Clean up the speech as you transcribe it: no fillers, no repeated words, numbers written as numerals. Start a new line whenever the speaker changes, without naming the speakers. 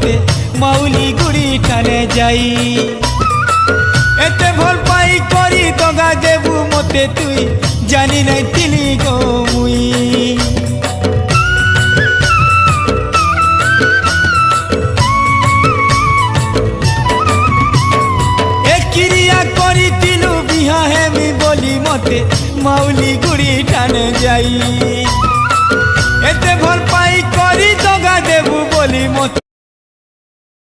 মতে মাউলি গুড়ি ঠানে যাই এতে ভাল পাই করি দগা দেবু মতে তুই জানি নাই তিলি গো মুই এ ক্রিয়া করি তিলু বিহা হেমি বলি মতে মাউলি গুড়ি ঠানে যাই।